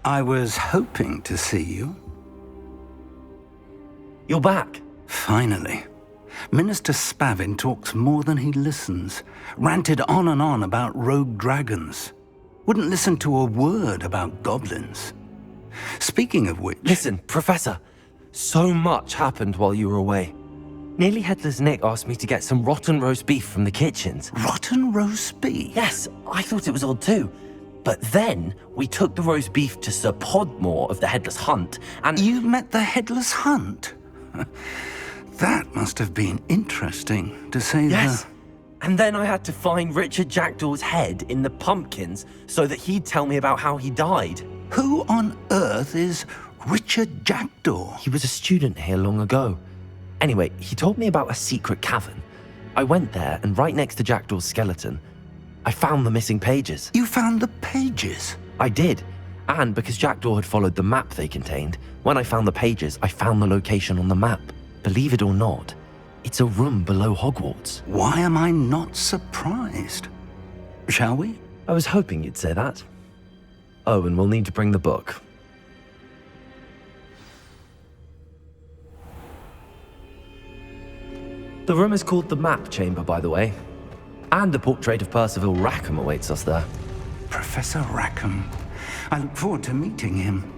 I was hoping to see you. You're back. Finally. Minister Spavin talks more than he listens. Ranted on and on about rogue dragons. Wouldn't listen to a word about goblins. Speaking of which... Listen, Professor. So much happened while you were away. Nearly Headless Nick asked me to get some rotten roast beef from the kitchens. Rotten roast beef? Yes, I thought it was odd too. But then we took the roast beef to Sir Podmore of the Headless Hunt, and... You met the Headless Hunt? That must have been interesting, to say the... Yes. And then I had to find Richard Jackdaw's head in the pumpkins so that he'd tell me about how he died. Who on earth is Richard Jackdaw? He was a student here long ago. Anyway, he told me about a secret cavern. I went there, and right next to Jackdaw's skeleton, I found the missing pages. You found the pages? I did. And because Jackdaw had followed the map they contained, when I found the pages, I found the location on the map. Believe it or not, it's a room below Hogwarts. Why am I not surprised? Shall we? I was hoping you'd say that. Oh, and we'll need to bring the book. The room is called the Map Chamber, by the way. And a portrait of Percival Rackham awaits us there. Professor Rackham. I look forward to meeting him.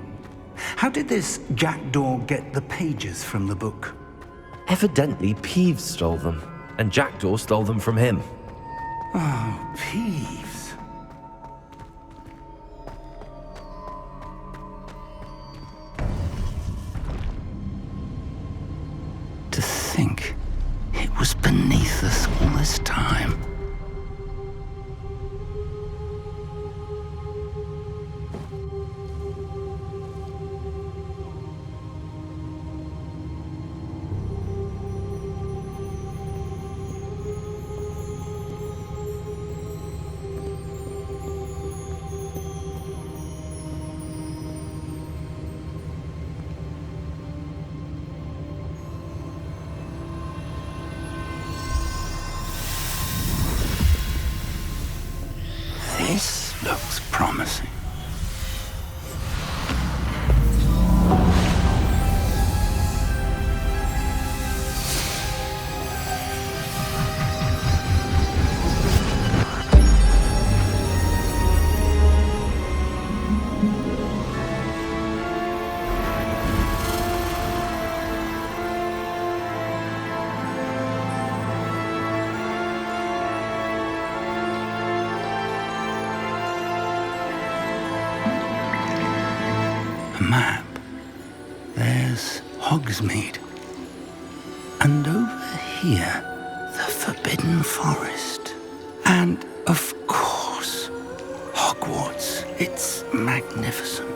How did this Jackdaw get the pages from the book? Evidently, Peeves stole them, and Jackdaw stole them from him. Oh, Peeves. To think it was beneath us all this time. This looks promising. Map. There's Hogsmeade. And over here, the Forbidden Forest. And, of course, Hogwarts. It's magnificent.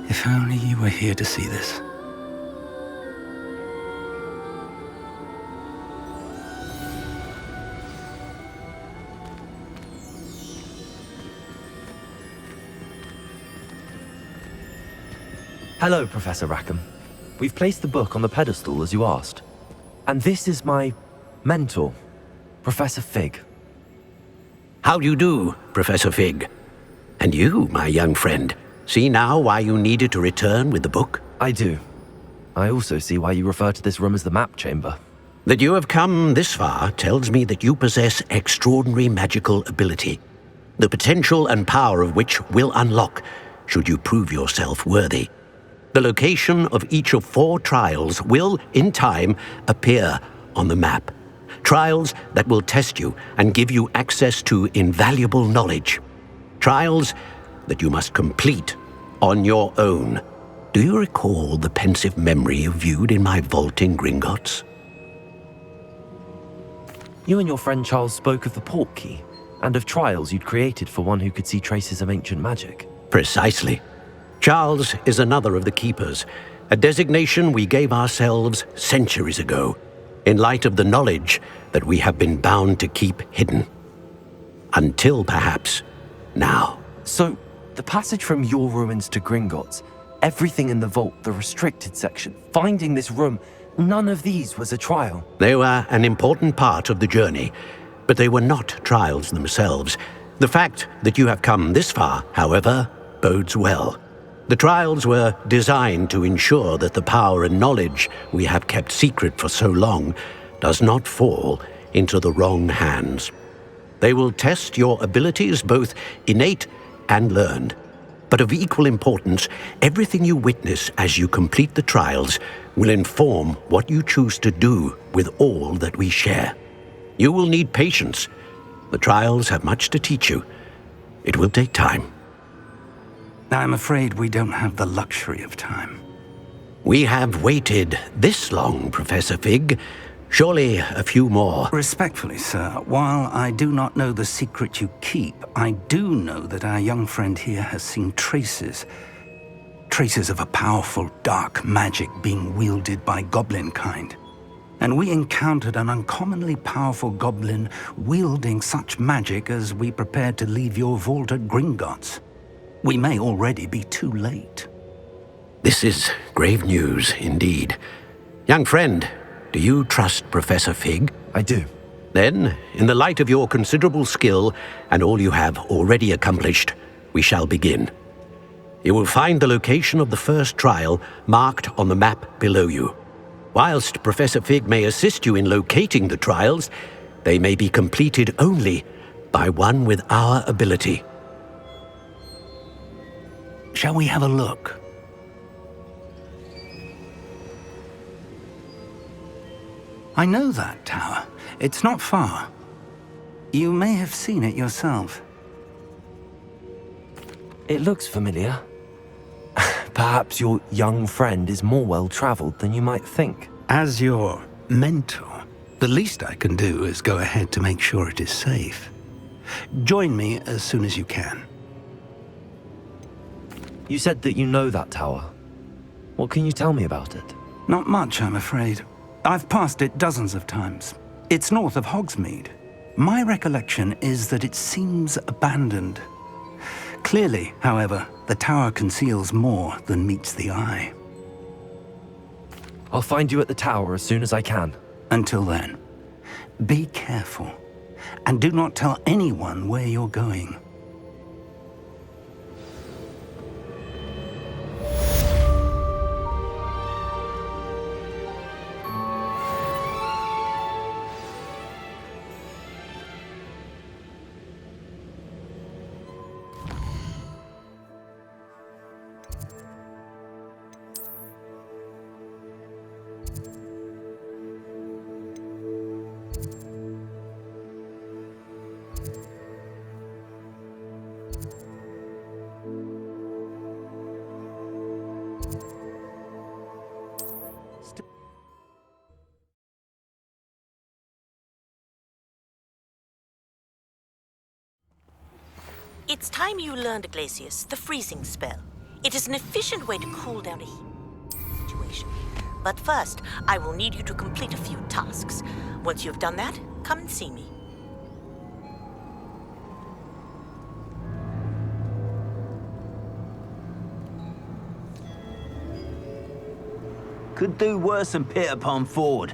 If only you were here to see this. Hello, Professor Rackham. We've placed the book on the pedestal as you asked. And this is my mentor, Professor Fig. How do you do, Professor Fig? And you, my young friend, see now why you needed to return with the book? I do. I also see why you refer to this room as the Map Chamber. That you have come this far tells me that you possess extraordinary magical ability, the potential and power of which will unlock should you prove yourself worthy. The location of each of 4 trials will, in time, appear on the map. Trials that will test you and give you access to invaluable knowledge. Trials that you must complete on your own. Do you recall the pensive memory you viewed in my vault in Gringotts? You and your friend Charles spoke of the Portkey, and of trials you'd created for one who could see traces of ancient magic. Precisely. Charles is another of the Keepers, a designation we gave ourselves centuries ago, in light of the knowledge that we have been bound to keep hidden. Until perhaps now. So, The passage from your ruins to Gringotts, everything in the vault, the restricted section, finding this room, none of these was a trial. They were an important part of the journey, but they were not trials themselves. The fact that you have come this far, however, bodes well. The trials were designed to ensure that the power and knowledge we have kept secret for so long does not fall into the wrong hands. They will test your abilities, both innate and learned. But of equal importance, everything you witness as you complete the trials will inform what you choose to do with all that we share. You will need patience. The trials have much to teach you. It will take time. I'm afraid we don't have the luxury of time. We have waited this long, Professor Fig. Surely a few more. Respectfully, sir, while I do not know the secret you keep, I do know that our young friend here has seen traces of a powerful dark magic being wielded by goblin kind. And we encountered an uncommonly powerful goblin wielding such magic as we prepared to leave your vault at Gringotts. We may already be too late. This is grave news indeed. Young friend, do you trust Professor Fig? I do. Then, in the light of your considerable skill and all you have already accomplished, we shall begin. You will find the location of the first trial marked on the map below you. Whilst Professor Fig may assist you in locating the trials, they may be completed only by one with our ability. Shall we have a look? I know that tower. It's not far. You may have seen it yourself. It looks familiar. Perhaps your young friend is more well-traveled than you might think. As your mentor, the least I can do is go ahead to make sure it is safe. Join me as soon as you can. You said that you know that tower. What can you tell me about it? Not much, I'm afraid. I've passed it dozens of times. It's north of Hogsmeade. My recollection is that it seems abandoned. Clearly, however, the tower conceals more than meets the eye. I'll find you at the tower as soon as I can. Until then, be careful, and do not tell anyone where you're going. It's time you learned, Glacius, the freezing spell. It is an efficient way to cool down a heat situation. But first, I will need you to complete a few tasks. Once you've done that, come and see me. Could do worse than pit upon Ford.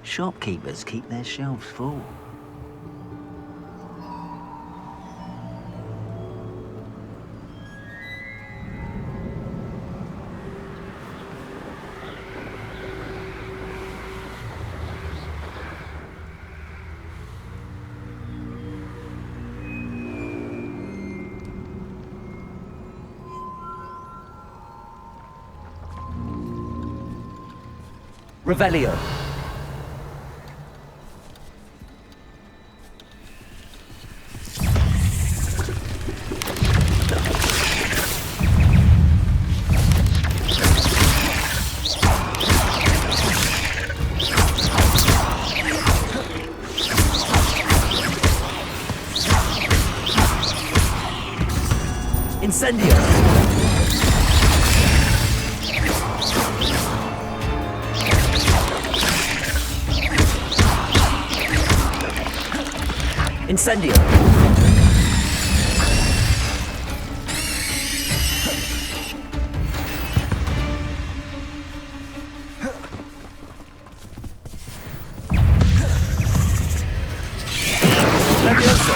Shopkeepers keep their shelves full. Revelio. Incendio. Incendio. Levioso!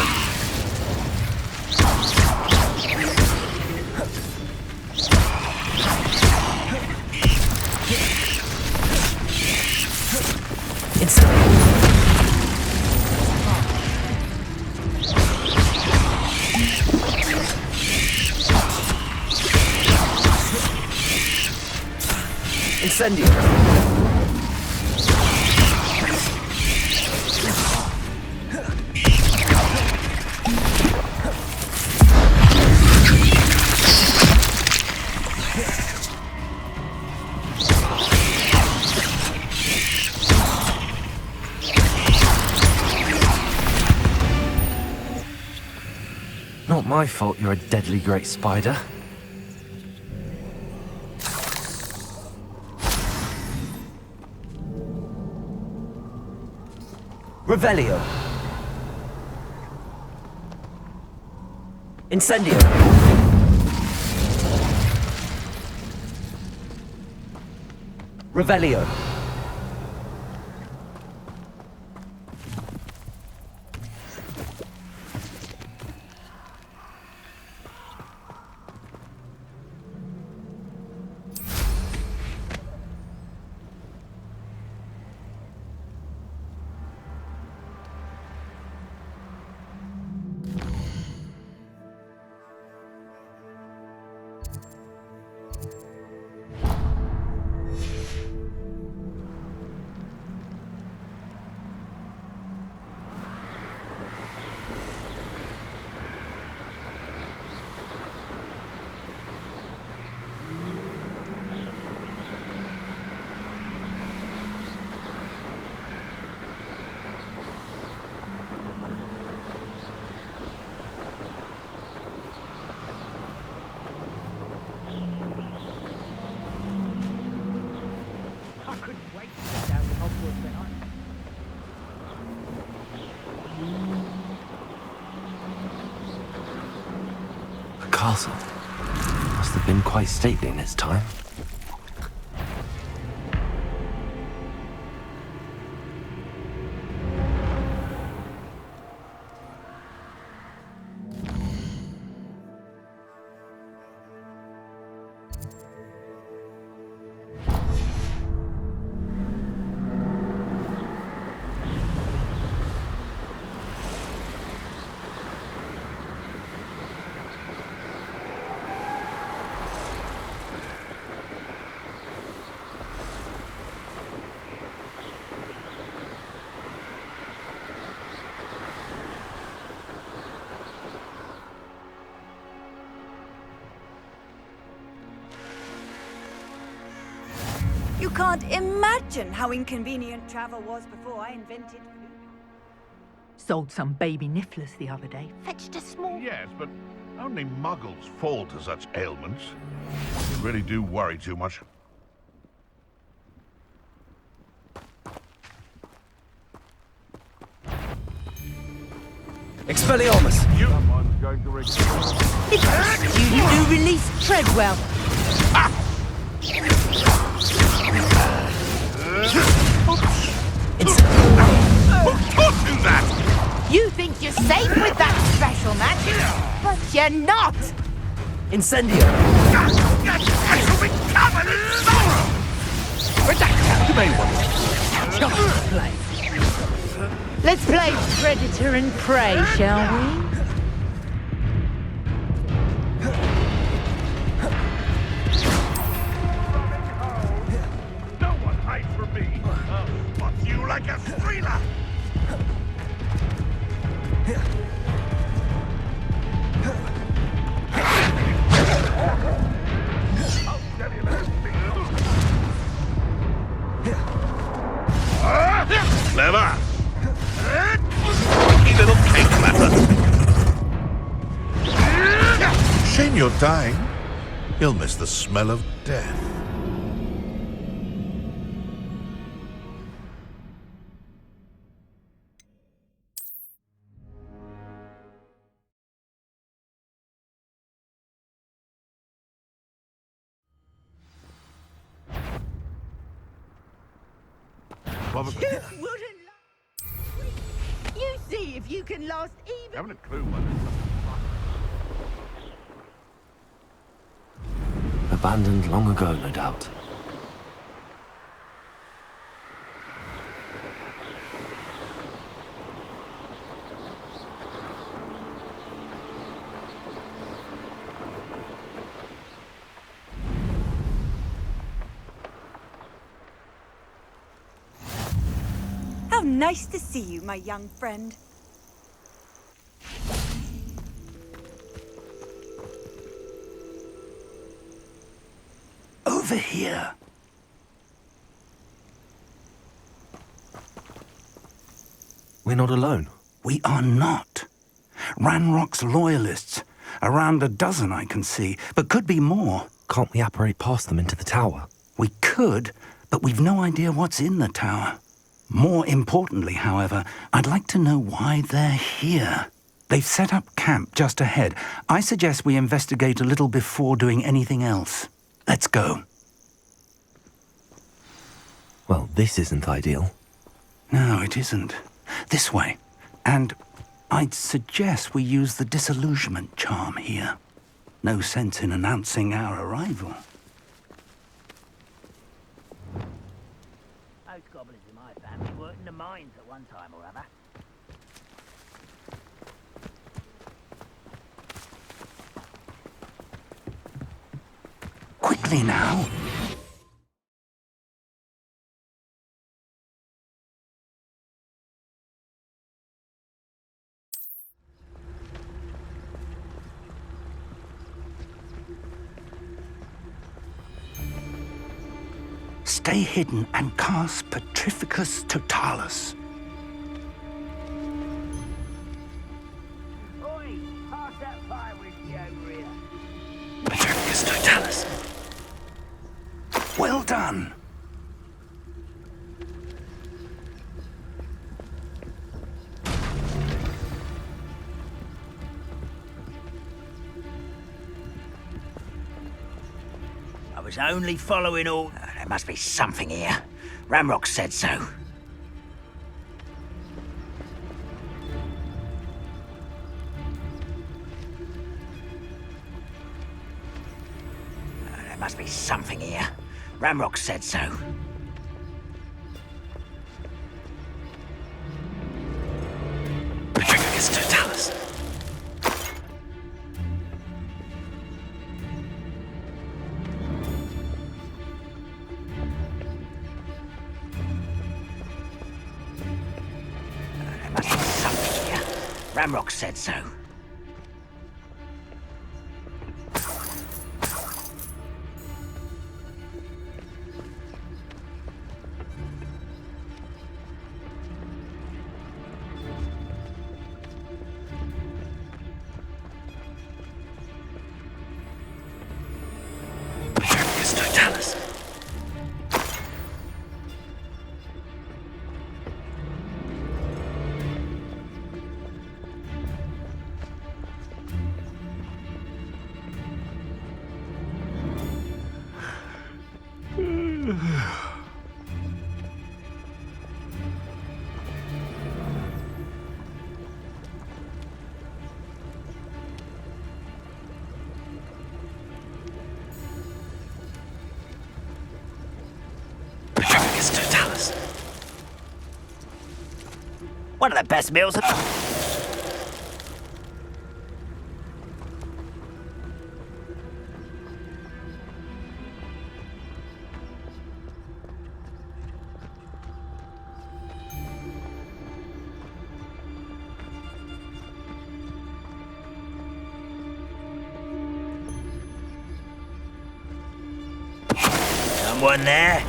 Incendio! Not my fault you're a deadly great spider. Revelio. Incendio. Revelio. Castle must have been quite stately in its time. You can't imagine how inconvenient travel was before I invented food. Sold some baby nifflers the other day. Fetched a small... Yes, but only muggles fall to such ailments. You really do worry too much. Expelliarmus! Someone's going to You do release Treadwell. Don't do that! You think you're safe with that special magic, but you're not. Incendio! I shall be covered in sorrow! Just play. Let's play Predator and Prey, shall we? No one hides from me! I'll spot you like a streeler! Clever! Lucky little cake clapper! Shame you're dying. You'll miss the smell of death. You see if you can last even... Haven't a clue what Abandoned long ago, no doubt. How nice to see you, my young friend. Over here. We're not alone. We are not. Ranrock's loyalists. Around a dozen I can see, but could be more. Can't we apparate past them into the tower? We could, but we've no idea what's in the tower. More importantly, however, I'd like to know why they're here. They've set up camp just ahead. I suggest we investigate a little before doing anything else. Let's go. Well, this isn't ideal. No, it isn't. This way. And I'd suggest we use the disillusionment charm here. No sense in announcing our arrival. Most goblins in my family worked in the mines at one time or other. Quickly now. Stay hidden and cast Petrificus Totalis. Oi, pass that fire whiskey over here. Petrificus Totalis. Well done. I was only following all... there must be something here. Ramrock said so. There must be something here. Ramrock said so. Petrificus Totalis. There must be something here. Ramrock said so. Petrificus Totalis. Petrificus Totalis. One of the best meals... Someone there?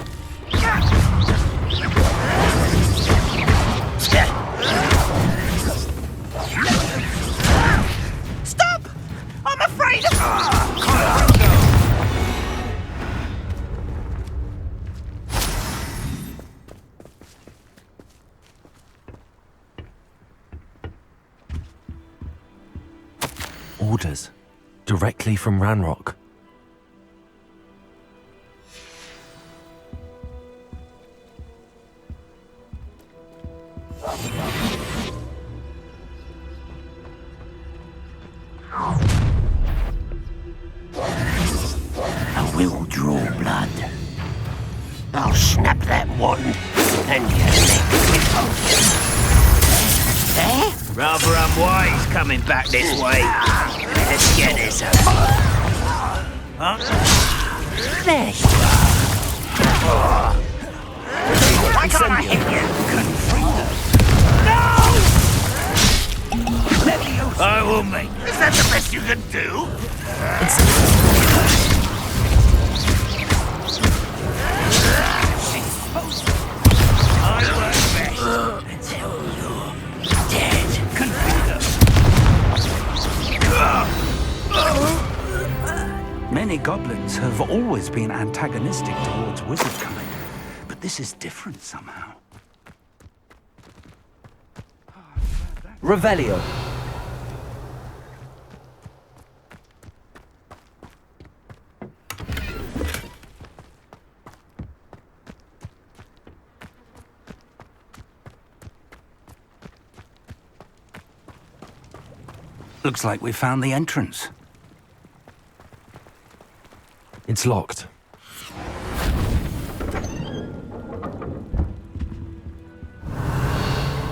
Stop! I'm afraid of... Orders. Directly from Ranrock. I will draw blood. I'll snap that one, and your neck rip off. There? Rather unwise coming back this way. Let's get this over. Huh? There you are. Why can't I hit you? No! I will, mate. Is that the best you can do? I work best until you're dead. Many goblins have always been antagonistic towards wizardkind, but this is different somehow. Revelio. Looks like we found the entrance. It's locked.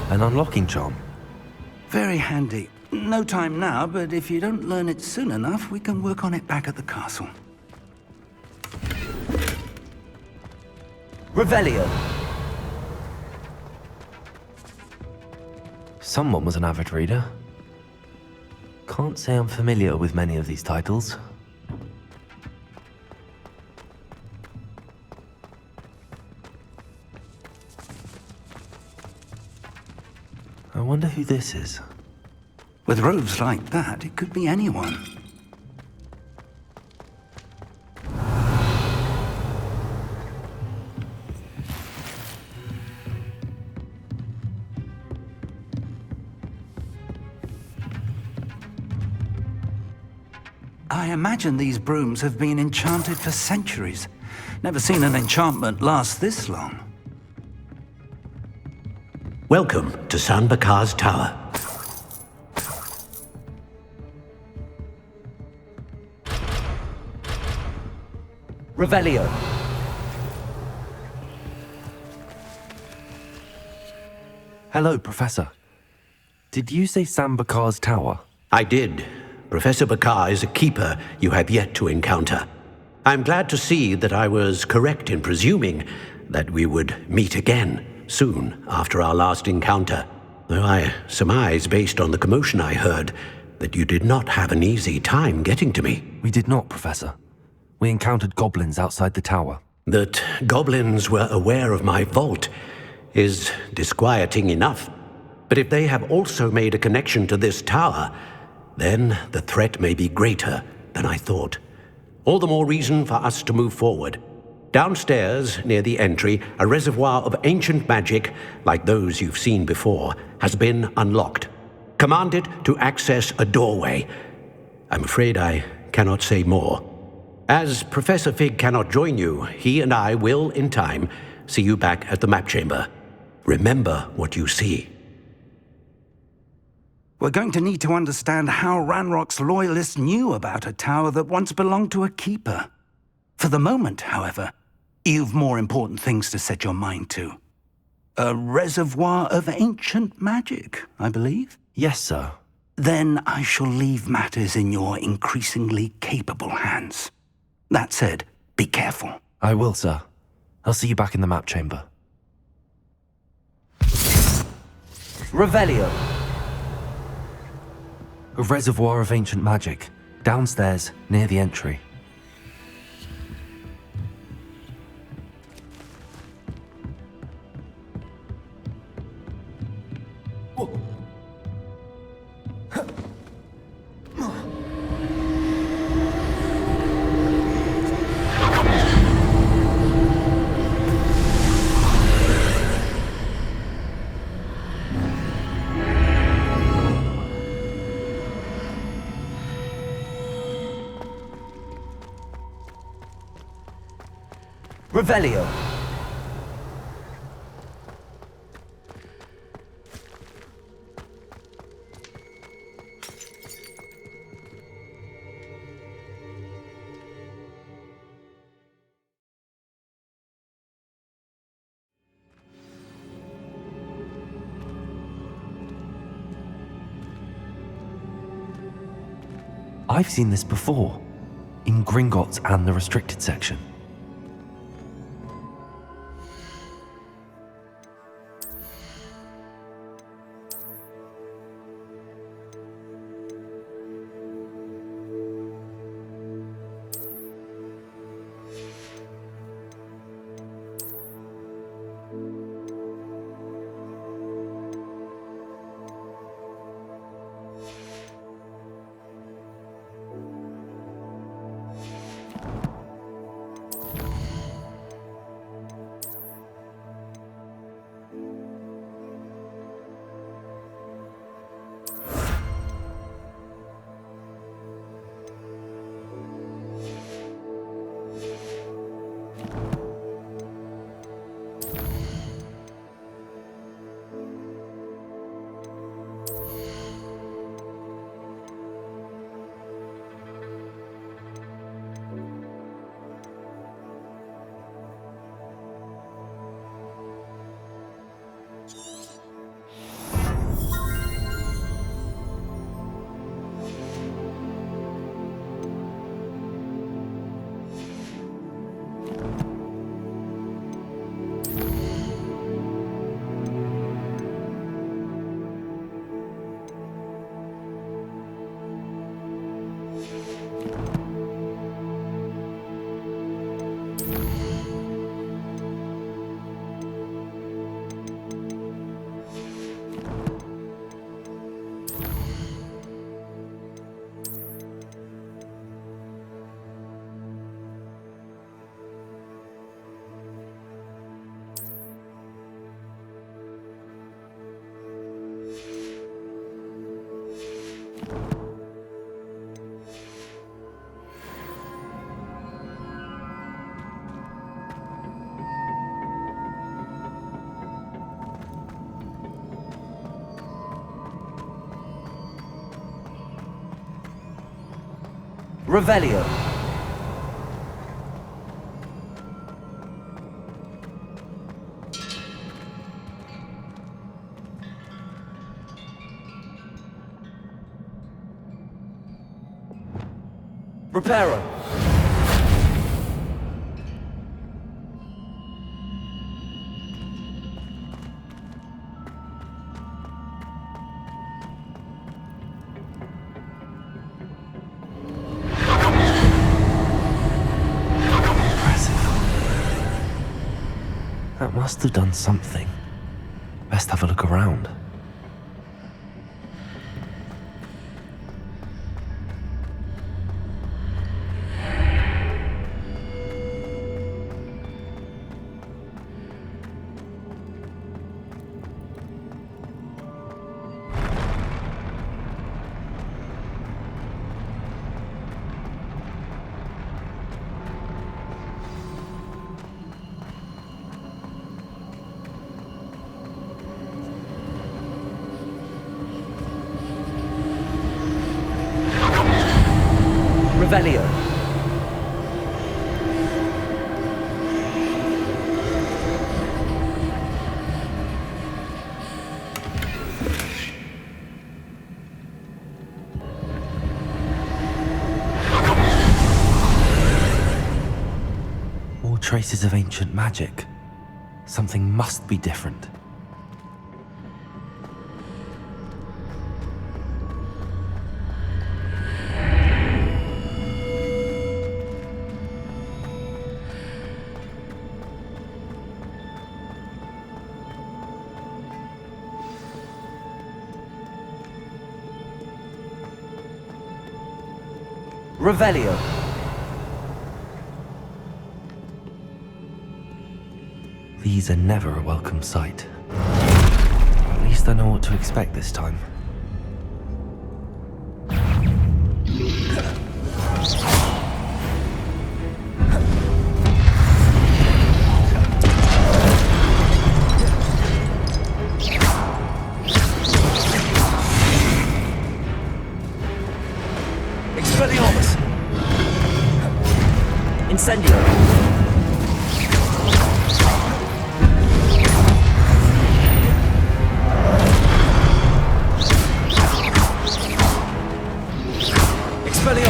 An unlocking charm. Very handy. No time now, but if you don't learn it soon enough, we can work on it back at the castle. Revelio. Someone was an avid reader. Can't say I'm familiar with many of these titles. I wonder who this is. With robes like that, it could be anyone. I imagine these brooms have been enchanted for centuries. Never seen an enchantment last this long. Welcome to San Bakar's Tower. Revelio. Hello, Professor. Did you say San Bakar's Tower? I did. Professor Bakar is a keeper you have yet to encounter. I'm glad to see that I was correct in presuming that we would meet again soon after our last encounter, though I surmise, based on the commotion I heard, that you did not have an easy time getting to me. We did not, Professor. We encountered goblins outside the tower. That goblins were aware of my vault is disquieting enough. But if they have also made a connection to this tower, then the threat may be greater than I thought. All the more reason for us to move forward. Downstairs, near the entry, a reservoir of ancient magic, like those you've seen before, has been unlocked. Command it to access a doorway. I'm afraid I cannot say more. As Professor Fig cannot join you, he and I will, in time, see you back at the map chamber. Remember what you see. We're going to need to understand how Ranrock's loyalists knew about a tower that once belonged to a keeper. For the moment, however, you've more important things to set your mind to. A reservoir of ancient magic, I believe? Yes, sir. Then I shall leave matters in your increasingly capable hands. That said, be careful. I will, sir. I'll see you back in the map chamber. Revelio. A reservoir of ancient magic, downstairs, near the entry. Revelio. I've seen this before, in Gringotts and the restricted section. Revelio. Reparo. That must have done something. Best have a look around. Revelio. More traces of ancient magic. Something must be different. Revelio. These are never a welcome sight. At least I know what to expect this time. Expelliarmus. Incendio. Expelliarmus.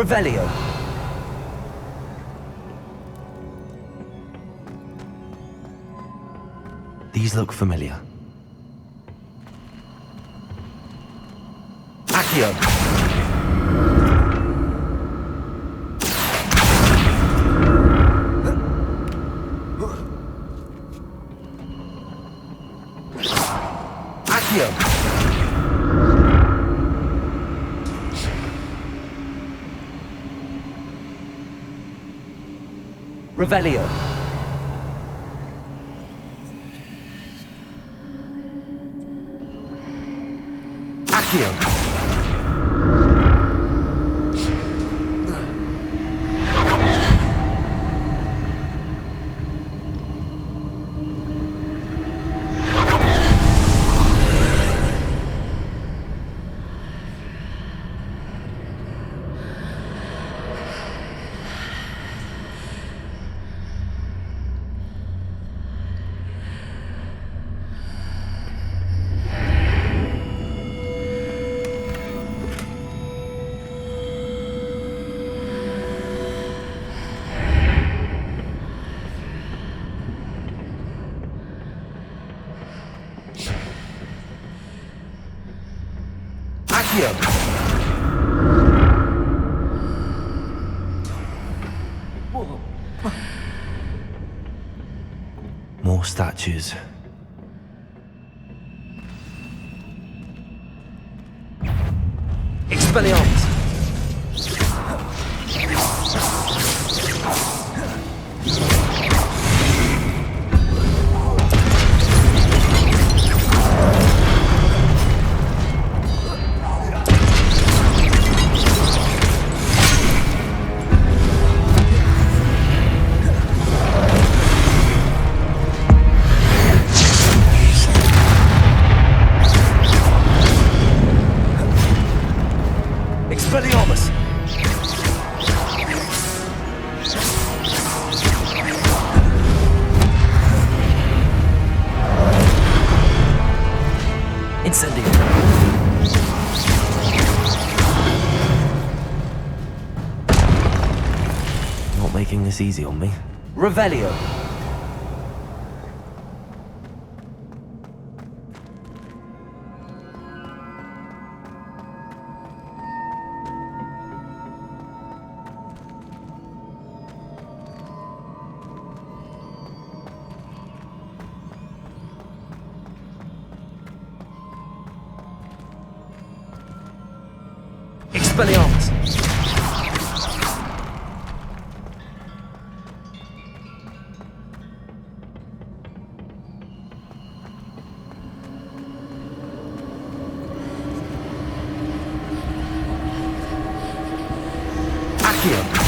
Revelio. These look familiar. Accio. Accio. Revelio. Accio. Accio. More statues. Expelliarmus. Expelliarmus. Incendio. Not making this easy on me. Revelio. Expelliarmus. Accio.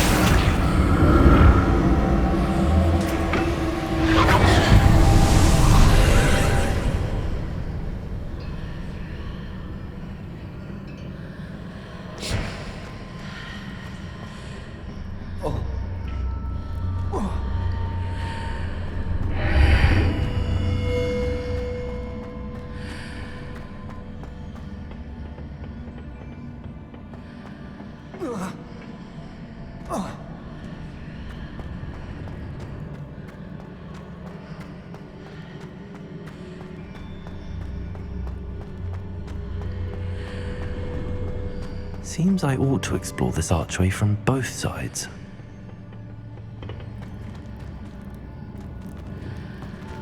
Seems I ought to explore this archway from both sides.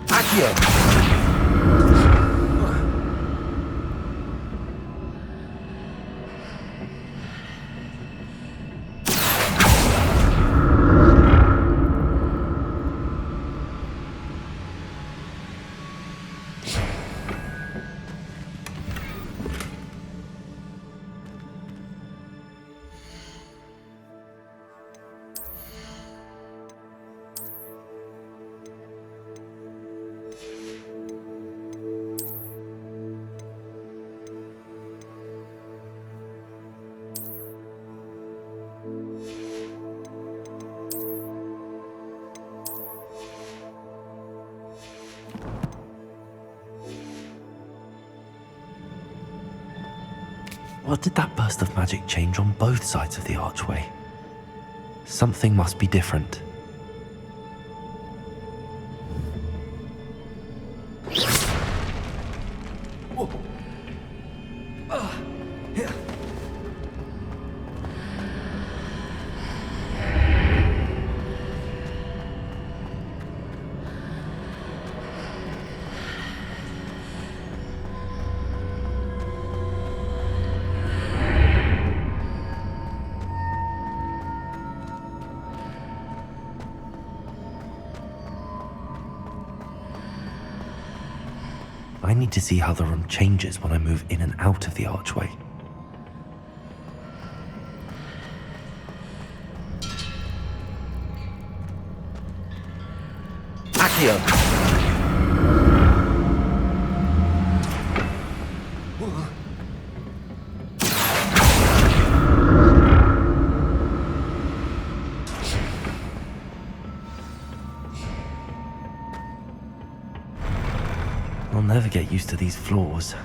Accio. What did that burst of magic change on both sides of the archway? Something must be different. I need to see how the room changes when I move in and out of the archway. Accio! I'll never get used to these floors.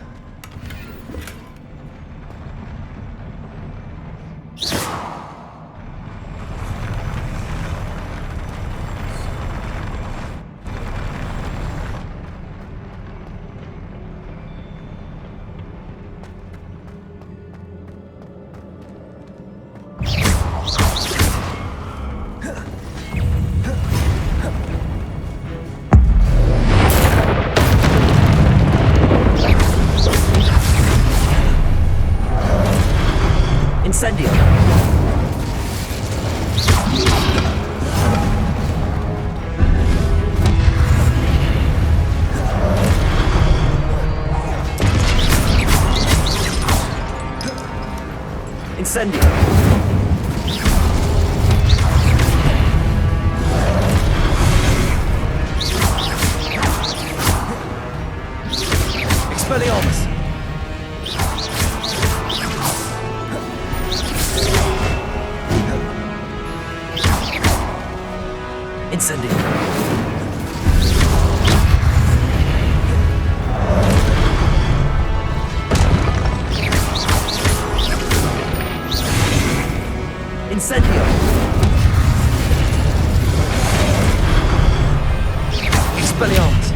Incendio! Incendio! Expelliarmus! Incendio! Incendio! Expelliarmus!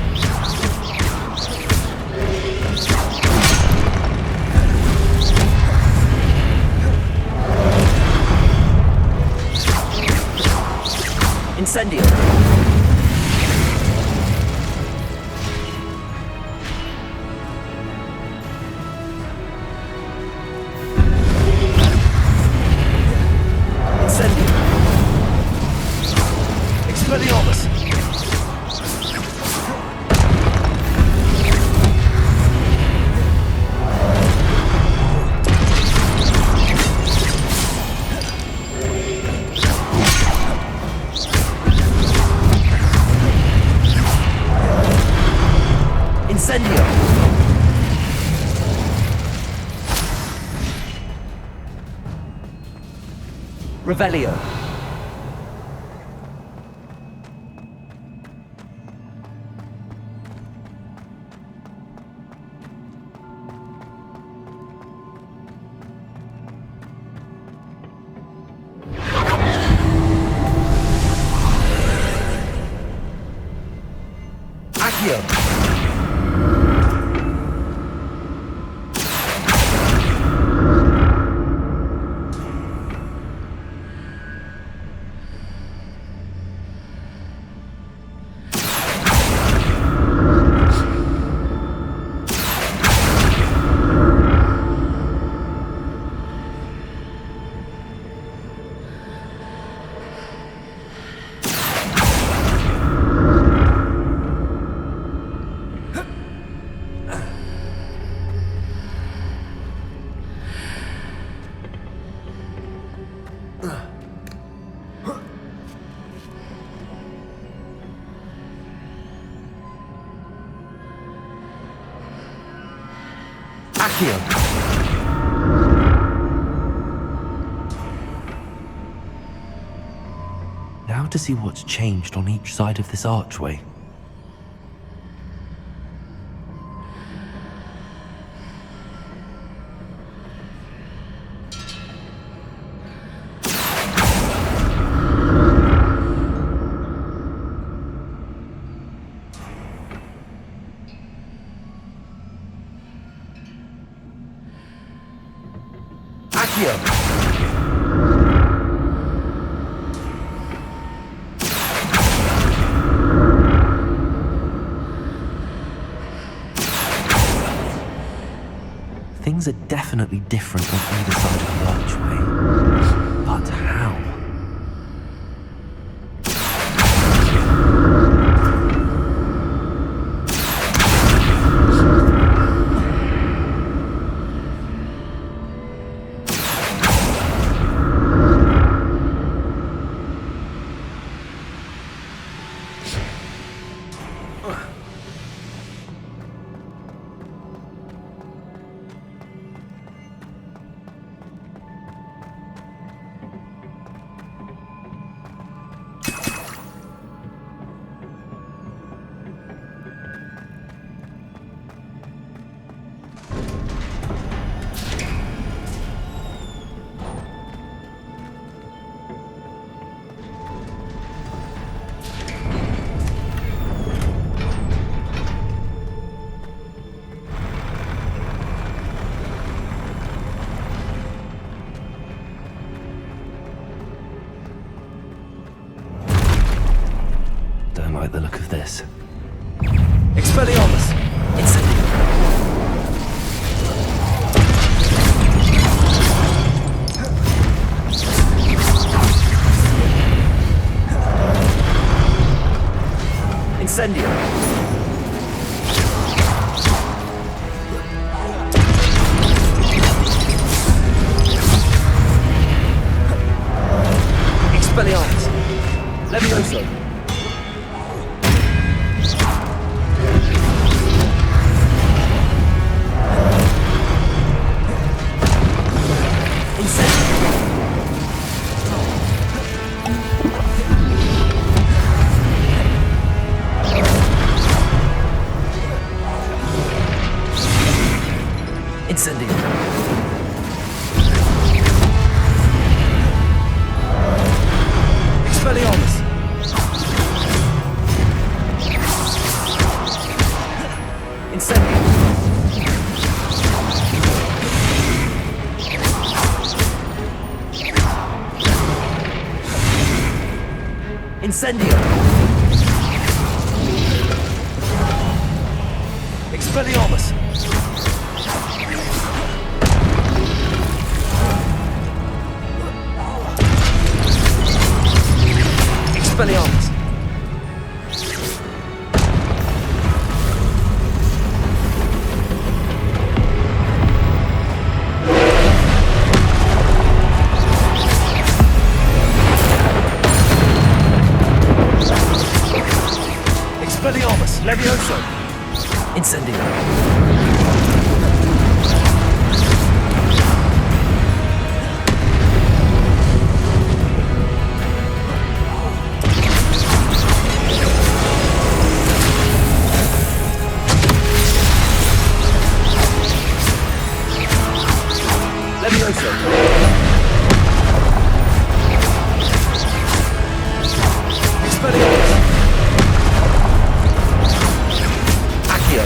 Incendio! Incendio! Expelliarmus! Incendio! Revelio! Accio! Accio! Now to see what's changed on each side of this archway. Things are definitely different on either side of the archway. But how? Don't like the look of this. Expelliarmus! Incendio! Incendio! Expelliarmus! Levioso! Incendio! Expelliarmus! Incendio! Incendio! Expelliarmus! Expelliarmus! Expelliarmus! Levioso! Incendio! Levioso! Expelliarmus! Accio!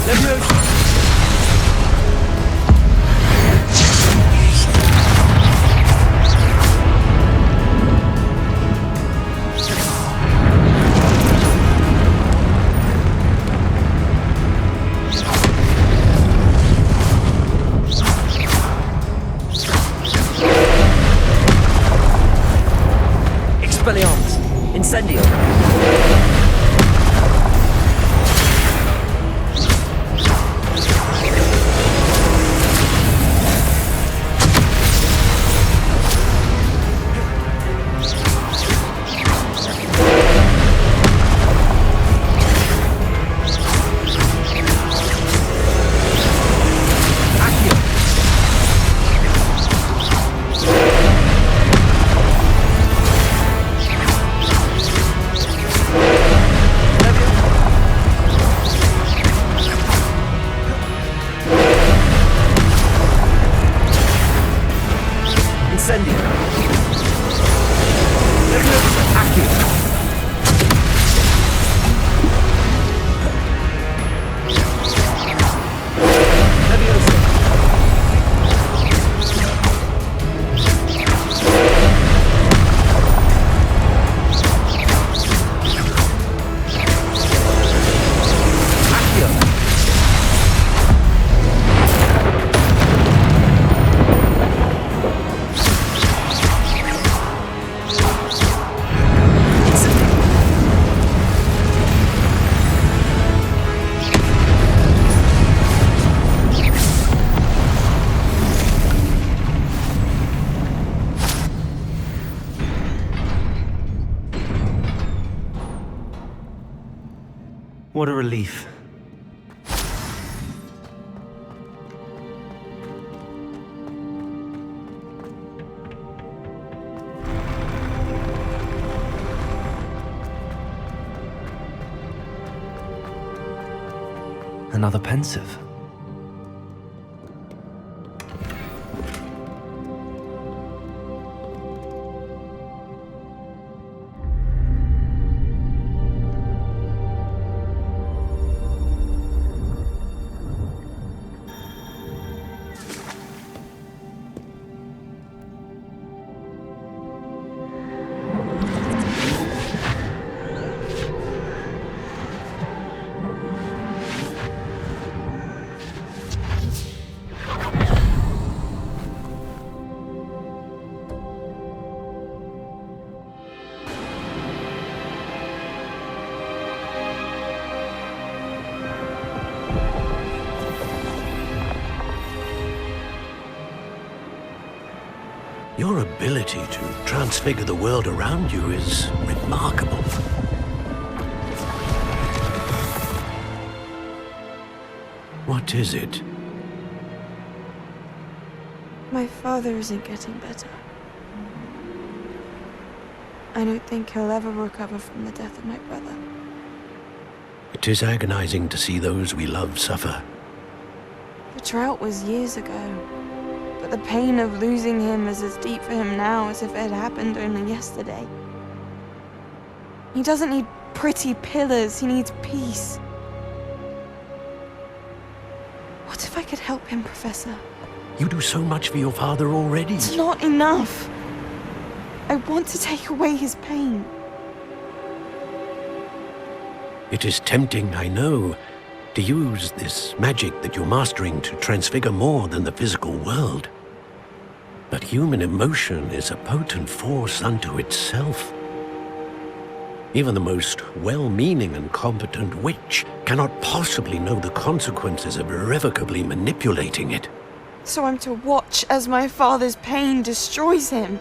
Levioso! Expelliarmus! Incendio! Accio! Incendio! Levioso! Accio! What a relief. Another pensive. Your ability to transfigure the world around you is remarkable. What is it? My father isn't getting better. I don't think he'll ever recover from the death of my brother. It is agonizing to see those we love suffer. The drought was years ago, but the pain of losing him is as deep for him now as if it had happened only yesterday. He doesn't need pretty pillars, he needs peace. What if I could help him, Professor? You do so much for your father already. It's not enough. I want to take away his pain. It is tempting, I know, to use this magic that you're mastering to transfigure more than the physical world. But human emotion is a potent force unto itself. Even the most well-meaning and competent witch cannot possibly know the consequences of irrevocably manipulating it. So I'm to watch as my father's pain destroys him.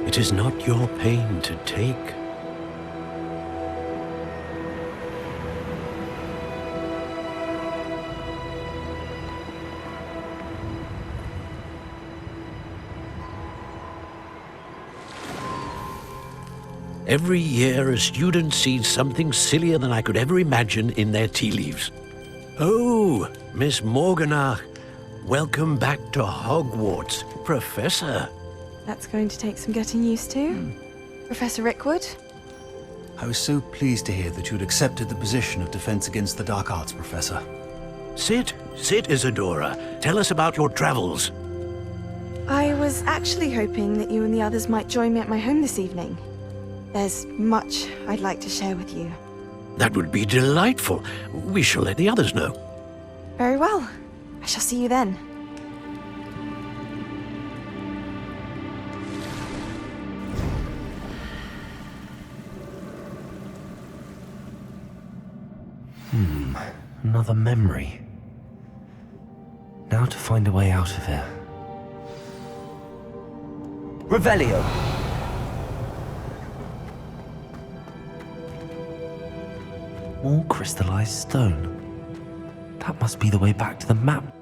It is not your pain to take. Every year, a student sees something sillier than I could ever imagine in their tea leaves. Oh, Miss Morganach, welcome back to Hogwarts, Professor. That's going to take some getting used to. Professor Rickwood? I was so pleased to hear that you'd accepted the position of Defense Against the Dark Arts, Professor. Sit, Isadora. Tell us about your travels. I was actually hoping that you and the others might join me at my home this evening. There's much I'd like to share with you. That would be delightful. We shall let the others know. Very well. I shall see you then. Another memory. Now to find a way out of here. Revelio. More crystallized stone. That must be the way back to the map.